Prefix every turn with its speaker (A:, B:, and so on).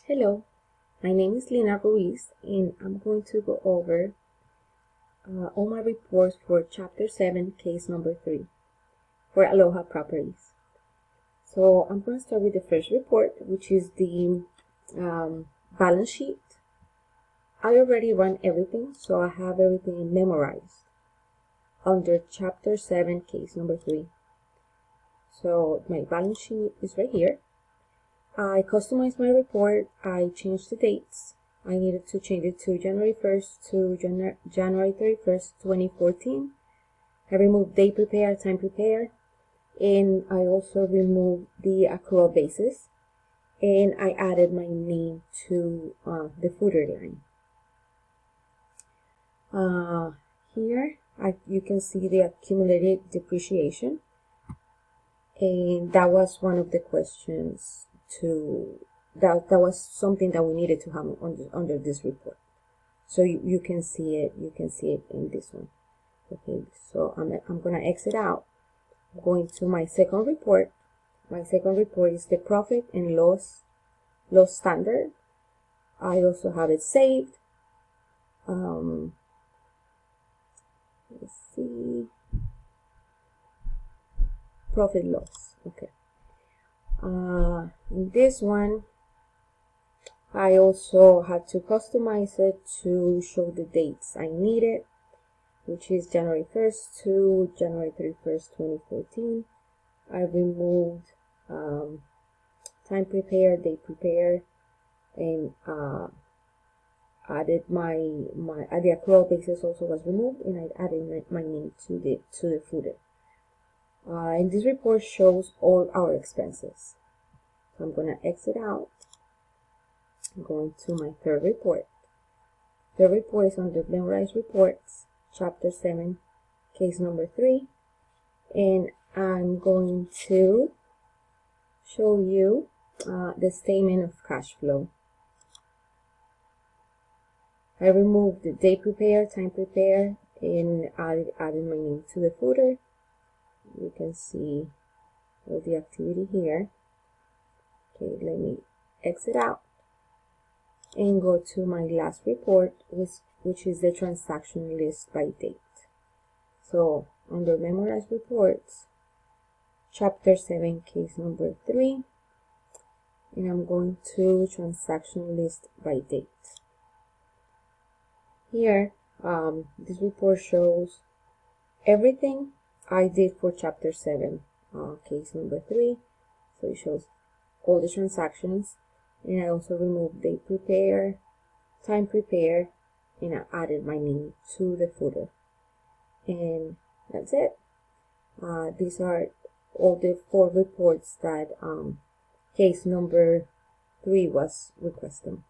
A: Hello, my name is Lina Ruiz and I'm going to go over all my reports for Chapter 7, Case Number 3 for Aloha Properties. So I'm going to start with the first report, which is the balance sheet. I already run everything, so I have everything memorized under Chapter 7, Case Number 3. So my balance sheet is right here. I customized my report. I changed the dates. I needed to change it to January 1st to January 31st, 2014. I removed date prepare, time prepare, and I also removed the accrual basis, and I added my name to the footer line. Here you can see the accumulated depreciation, and that was one of the questions that was something that we needed to have under this report. So you can see it in this one. Okay, so I'm gonna exit out. I'm going to my second report. My second report is the profit and loss standard. I also have it saved. Let's see, profit loss. Okay. In this one, I also had to customize it to show the dates I needed, which is January 1st to January 31st, 2014. I removed time prepare, date prepare, and added the accrual basis also was removed, and I added my name to the footer. And this report shows all our expenses. So I'm gonna exit out. I'm going to my third report. The report is under Memorized Reports, Chapter 7, Case Number 3, and I'm going to show you the statement of cash flow. I removed the date prepare, time prepare, and added my name to the footer. You can see all the activity here. Okay, let me exit out and go to my last report, which is the transaction list by date. So under Memorized Reports, Chapter 7, Case Number 3, and I'm going to transaction list by date. Here, this report shows everything I did for Chapter 7, Case Number 3. So it shows all the transactions, and I also removed date prepare, time prepare, and I added my name to the footer. And that's it. These are all the 4 reports that case number 3 was requesting.